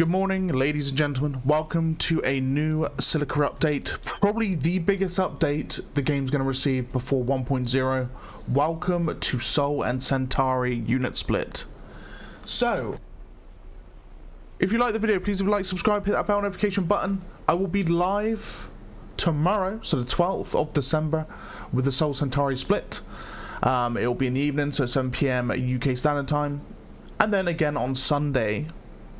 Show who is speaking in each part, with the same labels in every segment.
Speaker 1: Good morning, ladies and gentlemen. Welcome to a new Silica update. Probably the biggest update the game's going to receive before 1.0. Welcome to Sol and Centauri unit split. So, if you like the video, please leave a like, subscribe, hit that bell notification button. I will be live tomorrow, so the 12th of December, with the Sol Centauri split. It will be in the evening, so 7 PM UK Standard Time. And then again on Sunday,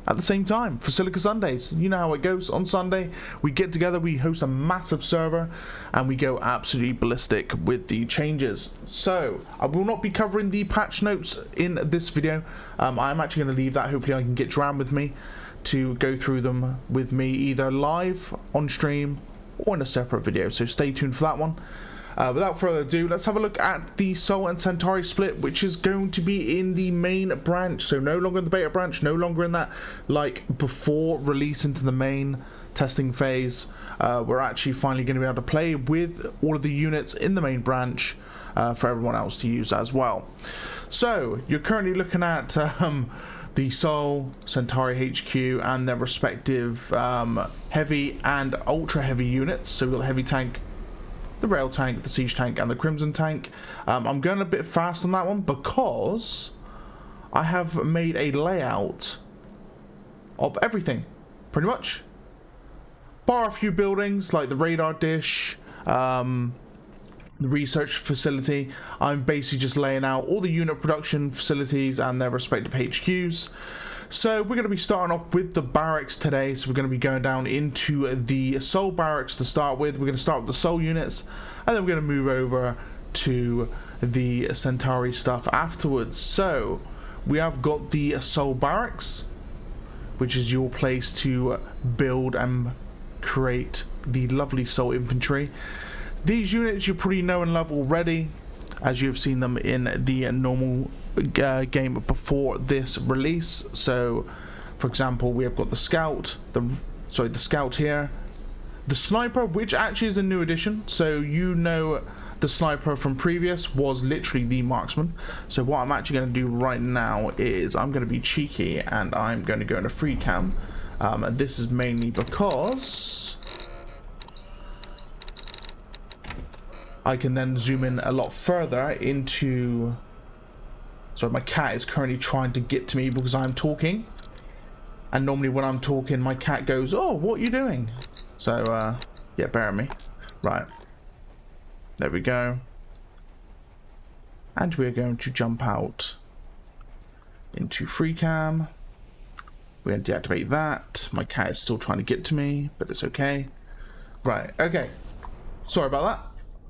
Speaker 1: at the same time, for Silica Sundays. You know how it goes. On Sunday, we get together, we host a massive server, and we go absolutely ballistic with the changes. So, I will not be covering the patch notes in this video. I'm actually going to leave that. Hopefully I can get Dram with me to go through them with me, either live on stream or in a separate video. So stay tuned for that one. Without further ado, let's have a look at the Sol and Centauri split, which is going to be in the main branch. So no longer in the beta branch, no longer in that like before release into the main testing phase. We're actually finally going to be able to play with all of the units in the main branch for everyone else to use as well. So you're currently looking at the Sol Centauri HQ and their respective heavy and ultra heavy units. So we've got the heavy tank, the rail tank, the siege tank, and the crimson tank. I'm going a bit fast on that one because I have made a layout of everything, pretty much. Bar a few buildings like the radar dish, the research facility. I'm basically just laying out all the unit production facilities and their respective HQs. So we're going to be starting off with the barracks today. So we're going to be going down into the Sol barracks to start with. We're going to start with the Sol units, and then we're going to move over to the Centauri stuff afterwards. So we have got the Sol barracks, which is your place to build and create the lovely Sol infantry. These units you pretty know and love already, as you've seen them in the normal game before this release. So for example, we have got the scout, the scout here, the sniper, which actually is a new addition. So you know the sniper from previous was literally the marksman. So what I'm actually going to do right now is I'm going to be cheeky and I'm going to go into free cam. This is mainly because I can then zoom in a lot further into... So my cat is currently trying to get to me because I'm talking. And normally when I'm talking, my cat goes, "Oh, what are you doing?" So, yeah, bear with me. Right. There we go. And we're going to jump out into free cam. We're going to deactivate that. My cat is still trying to get to me, but it's okay. Right, okay. Sorry about that.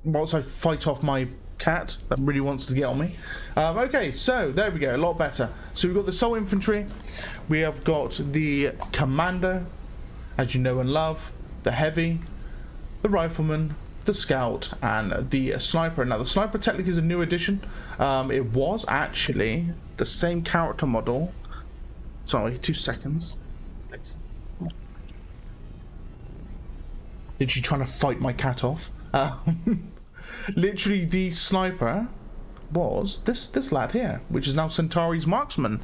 Speaker 1: Whilst I fight off my cat that really wants to get on me. Okay, so there we go, a lot better. So we've got the Sol infantry, we have got the commando, as you know and love, the heavy, the rifleman, the scout, and the sniper. Now the sniper technically is a new addition. It was actually the same character model. Sorry, 2 seconds. Literally trying to fight my cat off. Literally the sniper was this lad here, which is now Centauri's marksman.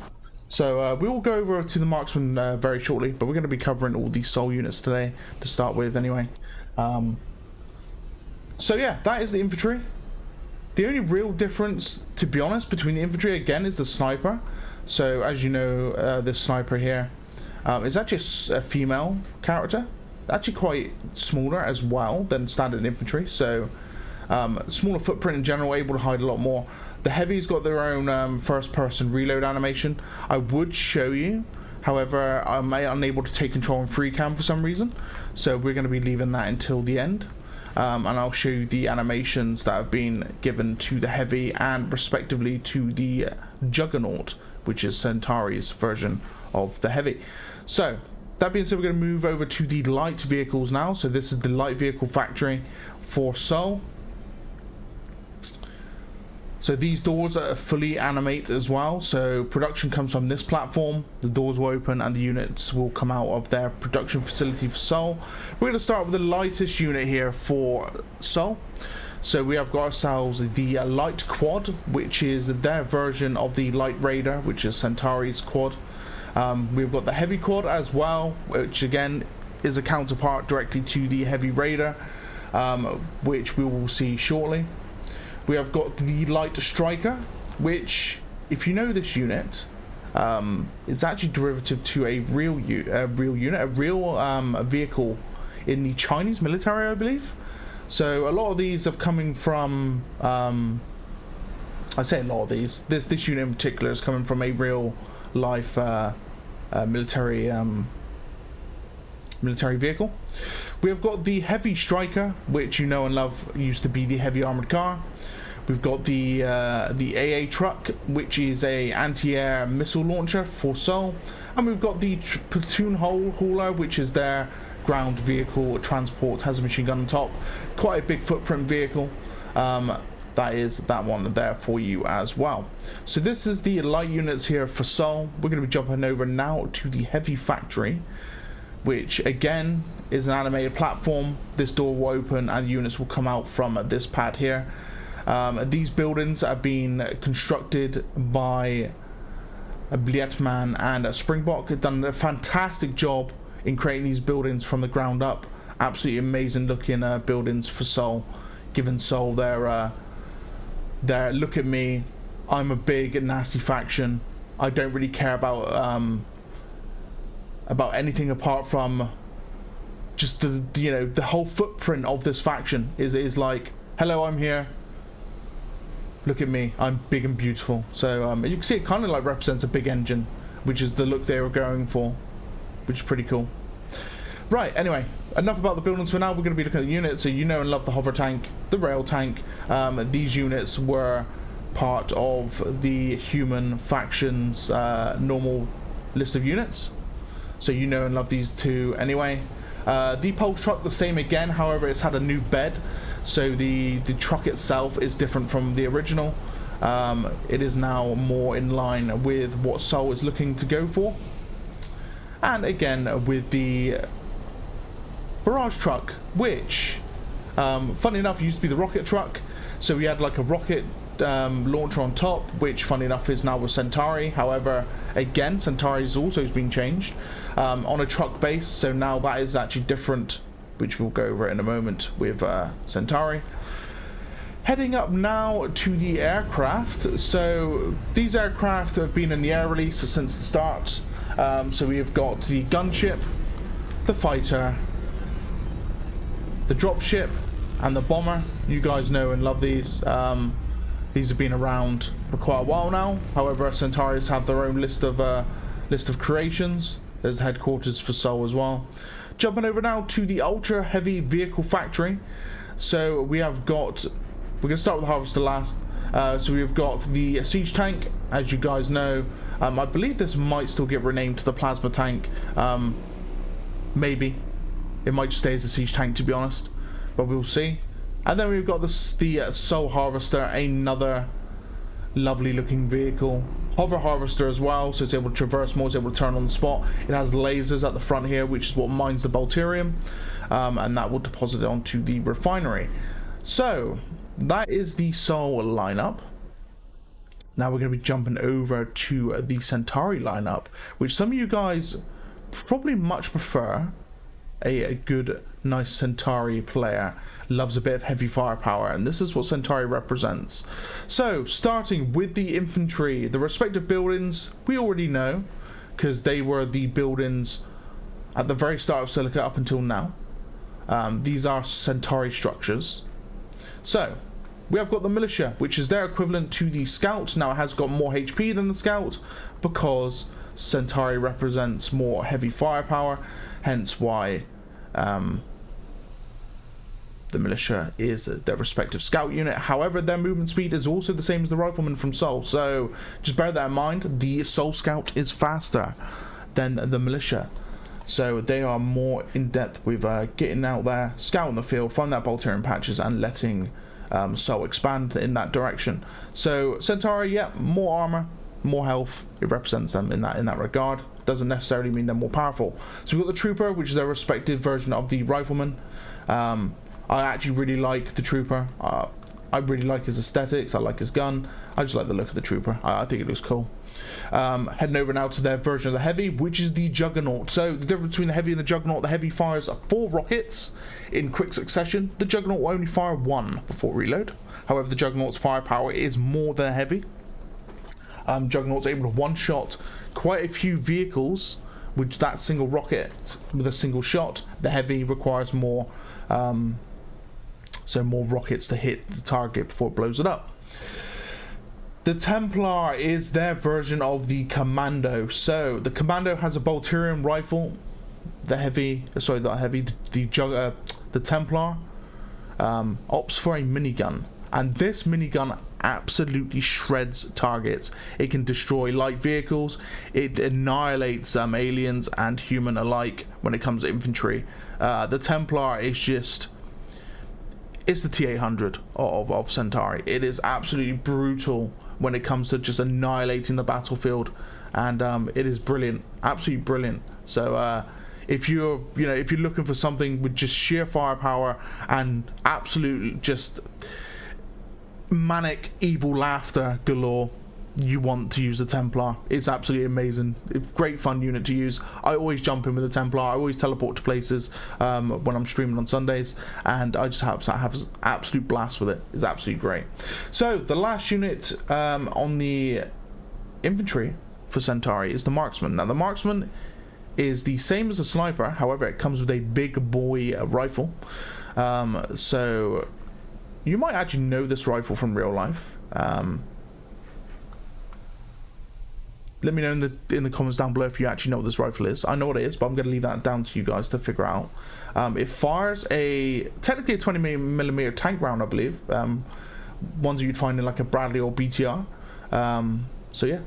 Speaker 1: So we will go over to the marksman very shortly, but we're going to be covering all these Sol units today to start with anyway. So yeah, that is the infantry. The only real difference, to be honest, between the infantry again is the sniper. So as you know, this sniper here is actually a female character, actually quite smaller as well than standard infantry. So smaller footprint in general, able to hide a lot more. The heavy's got their own first person reload animation. I would show you, however I'm unable to take control in free cam for some reason, so we're going to be leaving that until the end. And I'll show you the animations that have been given to the heavy and respectively to the Juggernaut, which is Centauri's version of the heavy. So that being said, we're going to move over to the light vehicles now. So this is the light vehicle factory for Sol. So these doors are fully animate as well. So production comes from this platform. The doors will open and the units will come out of their production facility for Sol. We're going to start with the lightest unit here for Sol. So we have got ourselves the light quad, which is their version of the light raider, which is Centauri's quad. We've got the heavy quad as well, which again is a counterpart directly to the heavy raider, which we will see shortly. We have got the light striker, which, if you know this unit, is actually derivative to a real vehicle in the Chinese military, I believe. So a lot of these are coming from, I say a lot of these. This unit in particular is coming from a real life military vehicle. We have got the heavy striker, which you know and love, used to be the heavy armored car. We've got the AA truck, which is a anti-air missile launcher for Sol, and we've got the platoon hauler, which is their ground vehicle transport, has a machine gun on top. Quite a big footprint vehicle. That is that one there for you as well. So this is the light units here for Sol. We're going to be jumping over now to the heavy factory, which again is an animated platform. This door will open and units will come out from this pad here. These buildings have been constructed by Blietman and Springbok. They've done a fantastic job in creating these buildings from the ground up. Absolutely amazing looking buildings for Sol, giving Sol their look at me, I'm a big and nasty faction, I don't really care about anything apart from just the whole footprint of this faction is like, hello, I'm here, look at me, I'm big and beautiful. So you can see it kind of like represents a big engine, which is the look they were going for, which is pretty cool. Right, anyway, enough about the buildings for now. We're going to be looking at the units. So you know and love the hover tank, the rail tank. These units were part of the human faction's normal list of units. So you know and love these two anyway. The pulse truck, the same again, however it's had a new bed. So the truck itself is different from the original. It is now more in line with what Sol is looking to go for. And again with the barrage truck, which funny enough used to be the rocket truck. So we had like a rocket launcher on top, which funny enough is now with Centauri. However, again, Centauri's also been changed on a truck base, so now that is actually different, which we'll go over in a moment with Centauri. Heading up now to the aircraft. So these aircraft have been in the air release since the start. So we have got the gunship, the fighter, the dropship, and the bomber. You guys know and love these. These have been around for quite a while now. However, Centauri's have their own list of creations. There's headquarters for Sol as well. Jumping over now to the ultra heavy vehicle factory. So we have got, we're going to start with the harvester last. So we've got the siege tank, as you guys know. I believe this might still get renamed to the plasma tank. Maybe it might stay as a siege tank, to be honest, but we'll see. And then we've got the Sol harvester, another lovely looking vehicle. Hover harvester as well, so it's able to traverse more, it's able to turn on the spot. It has lasers at the front here, which is what mines the Balterium, and that will deposit it onto the refinery. So that is the Sol lineup. Now we're going to be jumping over to the Centauri lineup, which some of you guys probably much prefer. A good, nice Centauri player loves a bit of heavy firepower, and this is what Centauri represents. So starting with the infantry, the respective buildings we already know, because they were the buildings at the very start of Silica up until now. These are Centauri structures. So we have got the militia, which is their equivalent to the scout. Now it has got more HP than the scout because Centauri represents more heavy firepower, hence why the militia is their respective scout unit. However, their movement speed is also the same as the riflemen from Sol, so just bear that in mind. The Sol scout is faster than the militia, so they are more in depth with getting out there, scouting the field, find that Balterium patches, and letting Sol expand in that direction. So Centauri, yeah, more armor, more health. It represents them in that regard. Doesn't necessarily mean they're more powerful. So we've got the trooper, which is their respective version of the rifleman. I actually really like the trooper. I really like his aesthetics. I like his gun. I just like the look of the trooper. I think it looks cool. Heading over now to their version of the heavy, which is the Juggernaut. So the difference between the heavy and the Juggernaut: the heavy fires 4 rockets in quick succession. The Juggernaut will only fire 1 before reload. However, the Juggernaut's firepower is more than heavy. Juggernaut's able to one-shot quite a few vehicles with that single rocket with a single shot. The heavy requires more, so more rockets to hit the target before it blows it up. The Templar is their version of the Commando. So the Commando has a Bolterium rifle. The Templar opts for a minigun, and this minigun absolutely shreds targets. It can destroy light vehicles. It annihilates aliens and human alike when it comes to infantry. The Templar is just, it's the T-800 of Centauri. It is absolutely brutal when it comes to just annihilating the battlefield, and it is brilliant, absolutely brilliant. So if you're looking for something with just sheer firepower and absolute just manic evil laughter galore, you want to use the Templar. It's absolutely amazing. It's a great fun unit to use. I always jump in with the Templar. I always teleport to places when I'm streaming on Sundays, and I just have an absolute blast with it. It's absolutely great. So the last unit on the infantry for Centauri is the Marksman. Now the Marksman is the same as the Sniper, however it comes with a big boy rifle. So you might actually know this rifle from real life. Let me know in the comments down below if you actually know what this rifle is. I know what it is, but I'm going to leave that down to you guys to figure out. It fires technically a 20mm tank round, I believe. Ones that you'd find in like a Bradley or BTR. So yeah,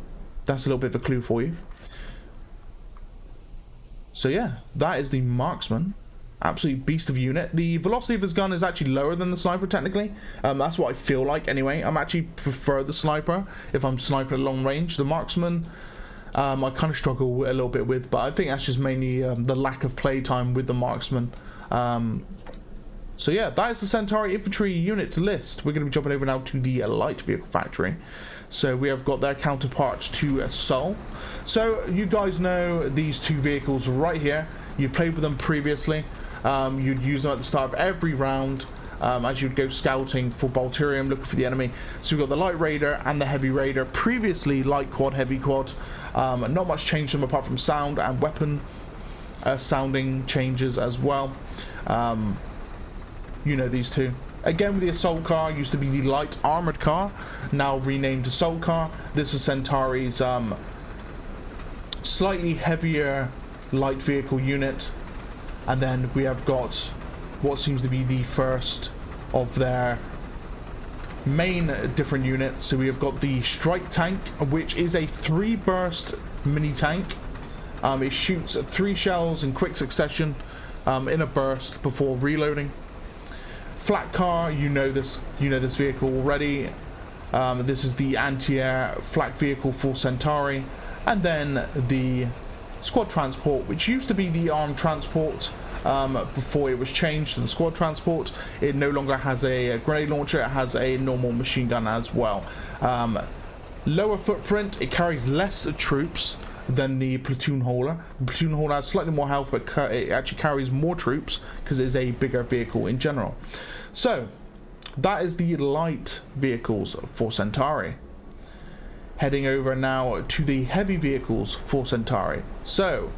Speaker 1: that's a little bit of a clue for you. So yeah, that is the Marksman. Absolute beast of a unit. The velocity of his gun is actually lower than the Sniper technically. That's what I feel like anyway. I'm actually prefer the Sniper if I'm sniping at long range. The Marksman I kind of struggle a little bit with, but I think that's just mainly the lack of playtime with the Marksman. So yeah, that is the Centauri infantry unit list. We're going to be jumping over now to the light vehicle factory. So we have got their counterparts to Sol. So you guys know these two vehicles right here. You've played with them previously. You'd use them at the start of every round as you'd go scouting for Bolterium, looking for the enemy. So we've got the Light Raider and the Heavy Raider, previously Light Quad, Heavy Quad. Not much change to them apart from sound and weapon sounding changes as well. You know these two. Again, with the Assault Car, used to be the Light Armored Car, now renamed Assault Car. This is Centauri's slightly heavier light vehicle unit. And then we have got what seems to be the first of their main different units. So we have got the Strike Tank, which is a 3-burst mini tank. It shoots 3 shells in quick succession in a burst before reloading. Flat Car, you know this vehicle already. This is the anti-air flak vehicle for Centauri. And then the Squad Transport, which used to be the armed transport before it was changed to the Squad Transport. It no longer has a grenade launcher, it has a normal machine gun as well. Lower footprint, it carries less troops than the Platoon Hauler. The Platoon Hauler has slightly more health, but it actually carries more troops because it is a bigger vehicle in general. So that is the light vehicles for Centauri. Heading over now to the heavy vehicles for Centauri. So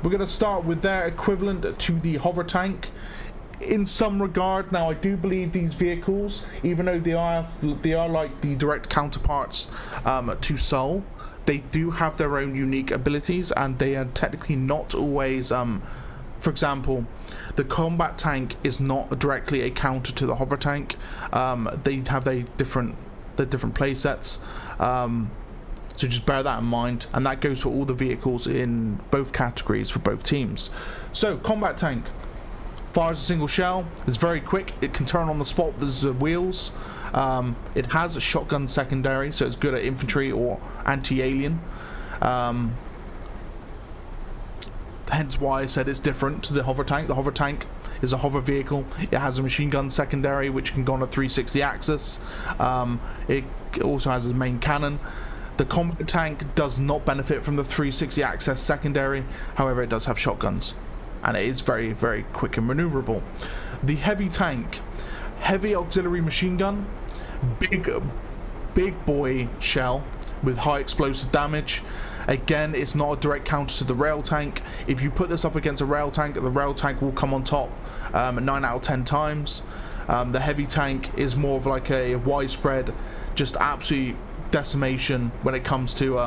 Speaker 1: we're going to start with their equivalent to the hover tank in some regard. Now I do believe these vehicles, even though they are like the direct counterparts to Sol, they do have their own unique abilities, and they are technically not always for example, the combat tank is not directly a counter to the hover tank. They have their different play sets. So just bear that in mind, and that goes for all the vehicles in both categories for both teams. So combat tank fires a single shell, it's very quick, it can turn on the spot with the wheels. It has a shotgun secondary, so it's good at infantry or anti-alien. Hence why I said it's different to the hover tank. The hover tank is a hover vehicle. It has a machine gun secondary which can go on a 360 axis. It also has a main cannon. The combat tank does not benefit from the 360 access secondary, however it does have shotguns, and it is very, very quick and maneuverable. The heavy tank, heavy auxiliary machine gun, big boy shell with high explosive damage. Again, it's not a direct counter to the rail tank. If you put this up against a rail tank, the rail tank will come on top 9 out of 10 times. The heavy tank is more of like a widespread, just absolute decimation when it comes to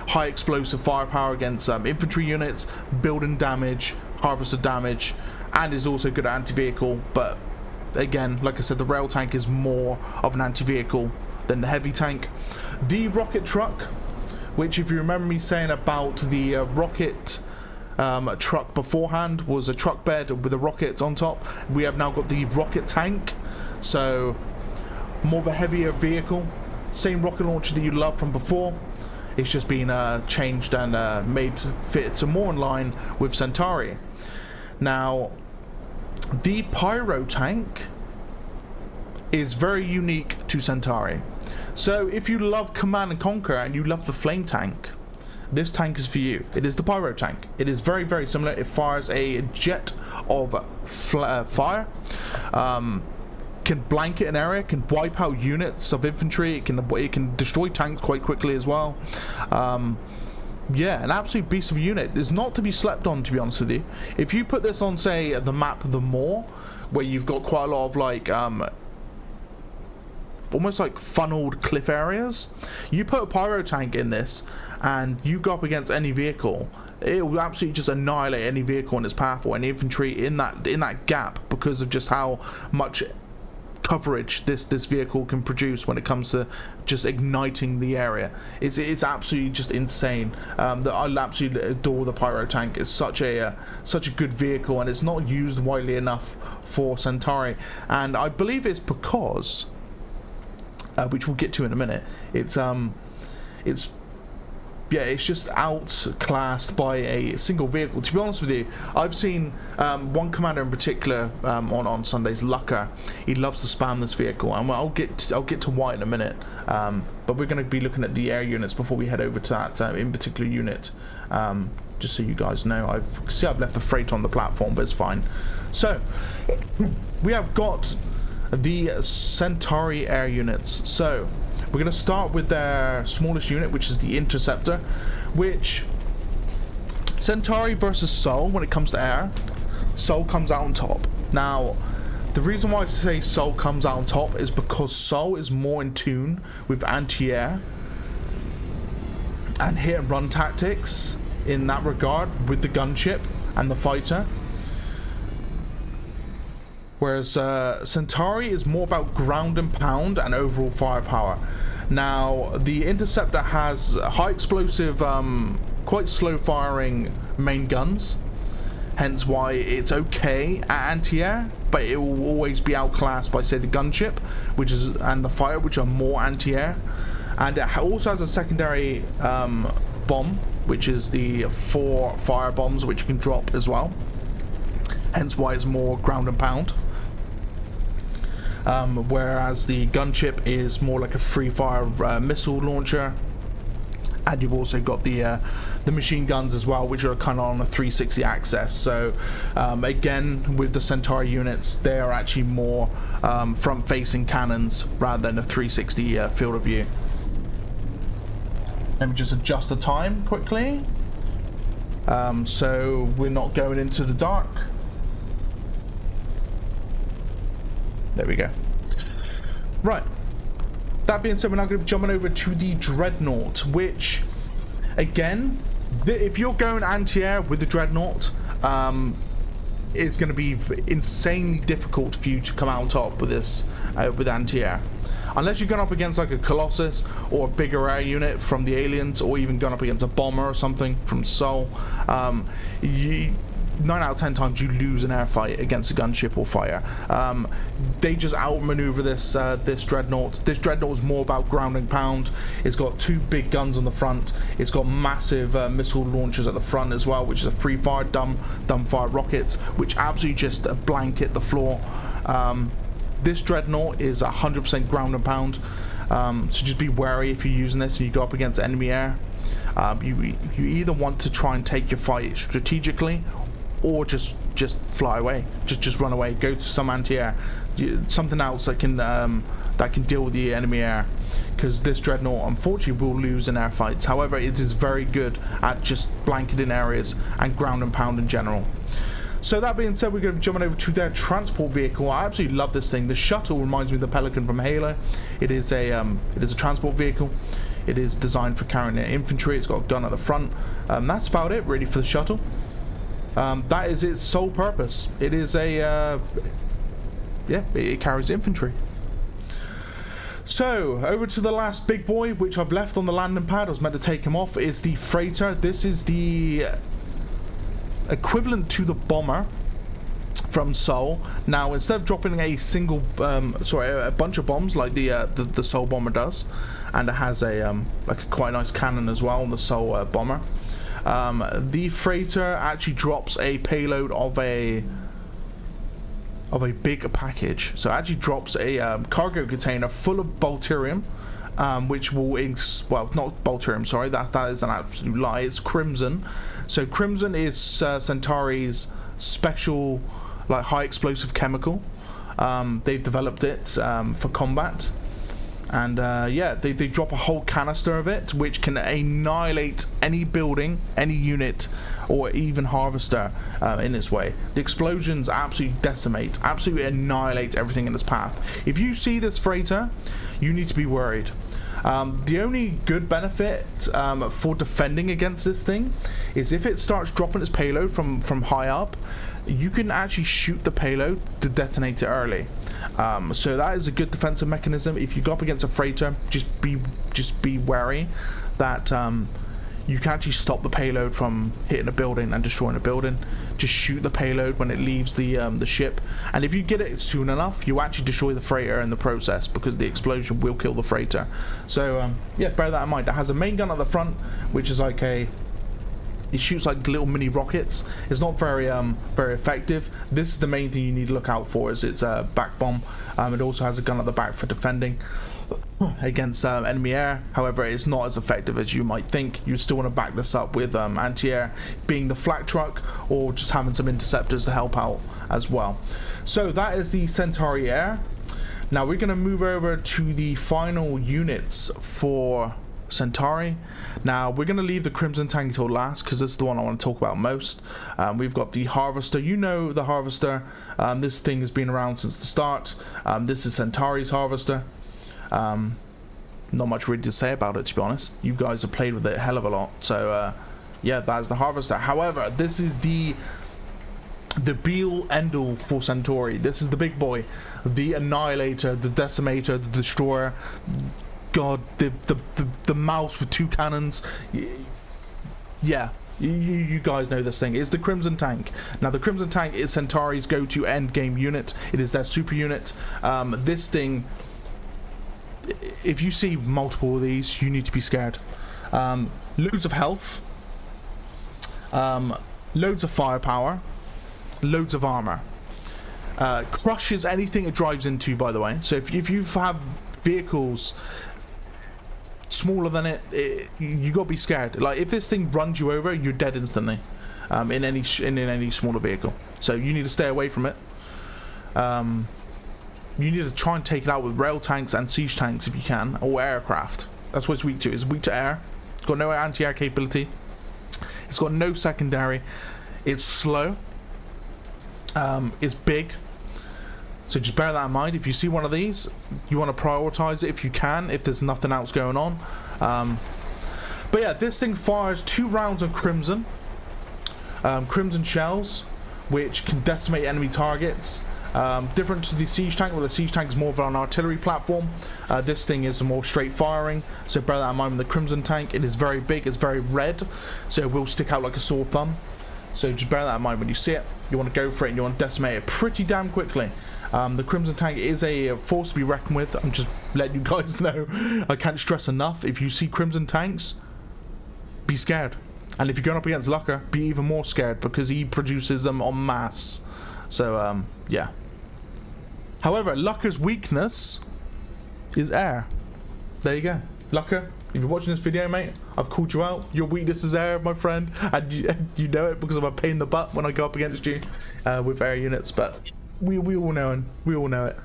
Speaker 1: high explosive firepower against infantry units, building damage, harvester damage, and is also good at anti-vehicle. But again, like I said, the rail tank is more of an anti-vehicle than the heavy tank. The rocket truck, which, if you remember me saying about the rocket truck beforehand, was a truck bed with a rocket on top, we have now got the rocket tank, so more of a heavier vehicle. Same rocket launcher that you loved from before, it's just been changed and made to fit to more in line with Centauri. Now, the pyro tank is very unique to Centauri. So if you love Command and Conquer and you love the flame tank, this tank is for you. It is the pyro tank. It is very, very similar. It fires a jet of fire, can blanket an area, can wipe out units of infantry. It can destroy tanks quite quickly as well. Yeah, an absolute beast of a unit. It's not to be slept on, to be honest with you. If you put this on, say, the map The Moor, where you've got quite a lot of like almost like funneled cliff areas, you put a pyro tank in this and you go up against any vehicle, it will absolutely just annihilate any vehicle in its path or any infantry in that gap, because of just how much coverage this vehicle can produce when it comes to just igniting the area. It's absolutely just insane. I absolutely adore the pyro tank. It's such a good vehicle, and it's not used widely enough for Centauri, and I believe it's because which we'll get to in a minute, it's just outclassed by a single vehicle. To be honest with you, I've seen one commander in particular on Sundays, Lucker. He loves to spam this vehicle, and I'll get to why in a minute. But we're going to be looking at the air units before we head over to that in particular unit. Just so you guys know, I've left the freight on the platform, but it's fine. So we have got the Centauri air units. So we're going to start with their smallest unit, which is the Interceptor, which Centauri versus Sol, when it comes to air, Sol comes out on top. Now, the reason why I say Sol comes out on top is because Sol is more in tune with anti-air and hit and run tactics in that regard with the gunship and the fighter. Whereas Centauri is more about ground and pound and overall firepower. Now, the Interceptor has high explosive, quite slow firing main guns, hence why it's okay at anti-air, but it will always be outclassed by, say, the gunship, and the fighter, which are more anti-air. And it also has a secondary bomb, which is the 4 fire bombs, which you can drop as well, hence why it's more ground and pound. Whereas the gunship is more like a free fire missile launcher, and you've also got the machine guns as well, which are kind of on a 360 axis. So again, with the Centauri units, they are actually more front-facing cannons rather than a 360 field of view. Let me just adjust the time quickly, so we're not going into the dark. There we go. Right. That being said, we're now going to be jumping over to the Dreadnought, which, again, if you're going anti-air with the Dreadnought, it's going to be insanely difficult for you to come out on top with this, with anti-air. Unless you're going up against like a Colossus or a bigger air unit from the aliens, or even going up against a bomber or something from Sol, 9 out of 10 times you lose an air fight against a gunship or fire. They just outmaneuver this Dreadnought. This Dreadnought is more about ground and pound. It's got 2 big guns on the front. It's got massive missile launchers at the front as well, which is a free fire dumbfire rockets, which absolutely just blanket the floor. This Dreadnought is 100% ground and pound. So just be wary if you're using this and you go up against enemy air. You either want to try and take your fight strategically, or just fly away, just run away, go to some anti-air, something else that can deal with the enemy air, because this dreadnought unfortunately will lose in air fights. However, it is very good at just blanketing areas and ground and pound in general. So that being said, we're going to be jumping over to their transport vehicle. I absolutely love this thing. The shuttle reminds me of the Pelican from Halo. It is a transport vehicle. It is designed for carrying infantry. It's got a gun at the front. That's about it really for the shuttle. That is its sole purpose. It is a it carries infantry. So over to the last big boy, which I've left on the landing pad. I was meant to take him off. Is the freighter. This is the equivalent to the bomber from Sol. Now, instead of dropping a single a bunch of bombs like the Sol bomber does, and it has a like a quite nice cannon as well, the Sol bomber, the freighter actually drops a payload of a big package. So it actually drops a cargo container full of Bolterium, which will not Bolterium, sorry, that is an absolute lie. It's Crimson. So Crimson is Centauri's special, like, high explosive chemical. They've developed it for combat, and they drop a whole canister of it, which can annihilate any building, any unit, or even harvester in its way. The explosions absolutely decimate, absolutely annihilate everything in its path. If you see this freighter, you need to be worried. The only good benefit for defending against this thing is if it starts dropping its payload from high up, you can actually shoot the payload to detonate it early. So that is a good defensive mechanism. If you go up against a freighter, just be wary that you can actually stop the payload from hitting a building and destroying a building. Just shoot the payload when it leaves the ship, and if you get it soon enough, you actually destroy the freighter in the process, because the explosion will kill the freighter. So bear that in mind. It has a main gun at the front, which is like it shoots like little mini rockets. It's not very effective. This is the main thing you need to look out for, is its back bomb. It also has a gun at the back for defending against enemy air. However, it's not as effective as you might think. You still want to back this up with anti-air, being the flak truck, or just having some interceptors to help out as well. So that is the Centauri Air. Now we're going to move over to the final units for Centauri. Now we're going to leave the Crimson Tank till last, because this is the one I want to talk about most. We've got the Harvester. You know the Harvester. This thing has been around since the start. This is Centauri's Harvester. Not much really to say about it, to be honest. You guys have played with it a hell of a lot. So that's the Harvester. However, this is the be-all end-all for Centauri. This is the big boy, the Annihilator, the Decimator, the Destroyer. God, the mouse with two cannons. Yeah, you guys know this thing. It's the Crimson Tank. Now, the Crimson Tank is Centauri's go-to end-game unit. It is their super unit. This thing, if you see multiple of these, you need to be scared. Loads of health, loads of firepower, loads of armor. Crushes anything it drives into, by the way. So if you have vehicles smaller than it, you gotta be scared. Like, if this thing runs you over, you're dead instantly. In any smaller vehicle. So you need to stay away from it. You need to try and take it out with rail tanks and siege tanks if you can, or aircraft. That's what it's weak to. It's weak to air. It's got no anti-air capability. It's got no secondary. It's slow. It's big. So just bear that in mind. If you see one of these, you want to prioritize it if you can, if there's nothing else going on. But yeah, this thing fires 2 rounds of Crimson. Crimson shells, which can decimate enemy targets. Different to the siege tank, where the siege tank is more of an artillery platform. This thing is more straight firing, so bear that in mind with the Crimson Tank. It is very big, it's very red, so it will stick out like a sore thumb. So just bear that in mind when you see it. You want to go for it and you want to decimate it pretty damn quickly. The Crimson Tank is a force to be reckoned with. I'm just letting you guys know. I can't stress enough, if you see Crimson Tanks, be scared. And if you're going up against Lucker, be even more scared, because he produces them en masse. So yeah. However, Lucker's weakness is air. there you go. Lucca, if you're watching this video, mate, I've called you out. Your weakness is air, my friend, and you know it because I'm a pain in the butt when I go up against you with air units. But we all know it. We all know it.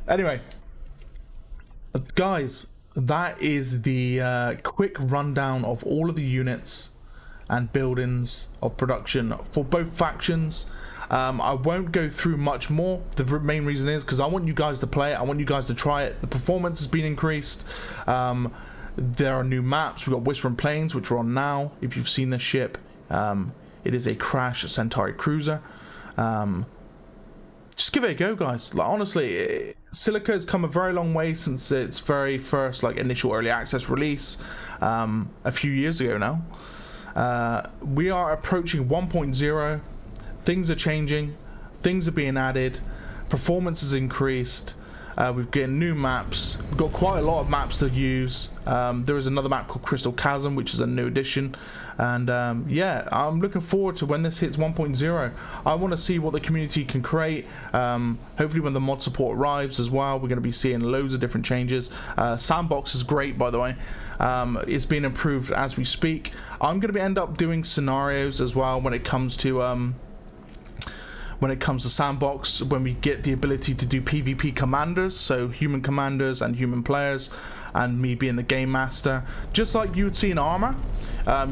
Speaker 1: Anyway, guys, that is the quick rundown of all of the units and buildings of production for both factions. I won't go through much more. The main reason is because I want you guys to play it. I want you guys to try it. The performance has been increased. There are new maps. We've got Whispering Plains, which we're on now. If you've seen this ship, it is a Crash Centauri cruiser. Just give it a go, guys. Like, honestly, Silica has come a very long way since its very first initial early access release a few years ago now. We are approaching 1.0. Things are changing, things are being added, performance has increased, we've got new maps, we've got quite a lot of maps to use. There is another map called Crystal Chasm, which is a new addition, and yeah, I'm looking forward to when this hits 1.0. I want to see what the community can create. Hopefully when the mod support arrives as well, we're going to be seeing loads of different changes. Sandbox is great, by the way. It's being improved as we speak. I'm going to end up doing scenarios as well when it comes to Sandbox, when we get the ability to do PvP commanders, so human commanders and human players, and me being the game master, just like you would see in Armor.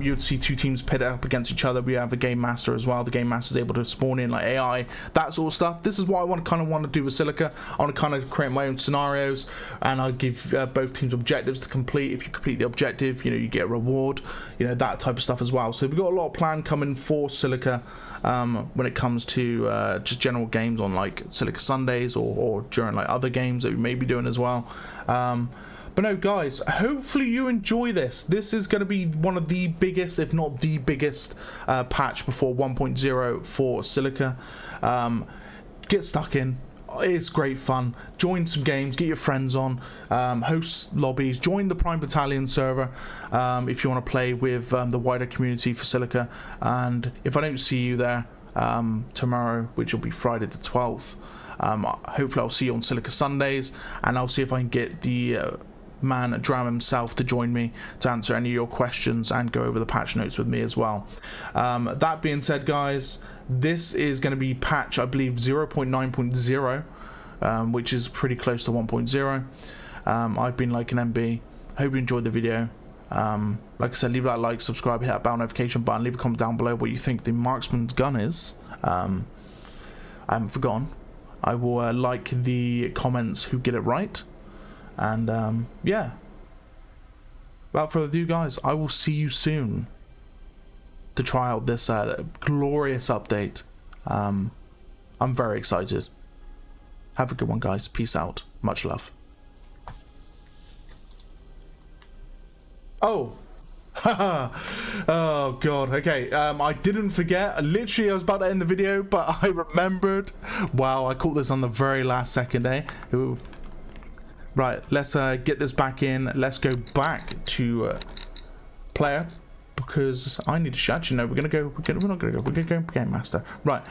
Speaker 1: You would see two teams pit up against each other. We have a game master as well. The game master is able to spawn in AI, that sort of stuff. This is what I want to do with Silica. I want to kind of create my own scenarios, and I'll give both teams objectives to complete. If you complete the objective, you know, you get a reward, you know, that type of stuff as well. So we've got a lot of plan coming for Silica when it comes to just general games on Silica Sundays or during other games that we may be doing as well. But no, guys, hopefully you enjoy this. This is going to be one of the biggest, if not the biggest, patch before 1.0 for Silica. Get stuck in. It's great fun. Join some games, get your friends on, host lobbies, join the Prime Battalion server if you want to play with the wider community for Silica. And if I don't see you there tomorrow, which will be Friday the 12th, hopefully I'll see you on Silica Sundays, and I'll see if I can get the man Dram himself to join me to answer any of your questions and go over the patch notes with me as well. That being said, guys, this is going to be patch, I believe, 0.9.0, which is pretty close to 1.0. I've been like an MB. Hope you enjoyed the video. Like I said, leave that like, subscribe, hit that bell notification button, leave a comment down below what you think the marksman's gun is. I haven't forgotten. I will like the comments who get it right. And yeah, without further ado, guys, I will see you soon to try out this glorious update. I'm very excited. Have a good one, guys. Peace out. Much love. Oh. Oh god. Okay, I didn't forget. Literally, I was about to end the video, but I remembered. Wow, I caught this on the very last second, eh? Ooh. Right, let's get this back in. Let's go back to player, because I need to actually no, we're not gonna go. We're gonna go game master. Right.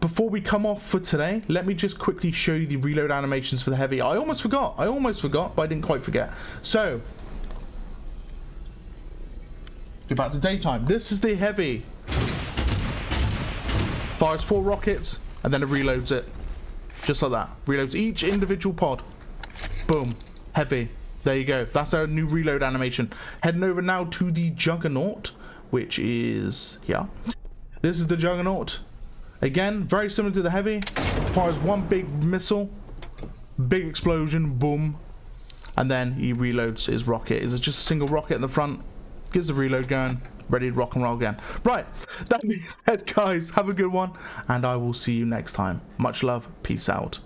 Speaker 1: Before we come off for today, let me just quickly show you the reload animations for the heavy. I almost forgot, but I didn't quite forget. So go back to daytime. This is the heavy. Fires 4 rockets and then it reloads it. Just like that. Reloads each individual pod. Boom. Heavy. There you go. That's our new reload animation. Heading over now to the Juggernaut, which is here. This is the Juggernaut. Again, very similar to the heavy. Fires one big missile. Big explosion. Boom. And then he reloads his rocket. It's just a single rocket in the front. Gets the reload going. Ready to rock and roll again. Right. That being said, guys, have a good one. And I will see you next time. Much love. Peace out.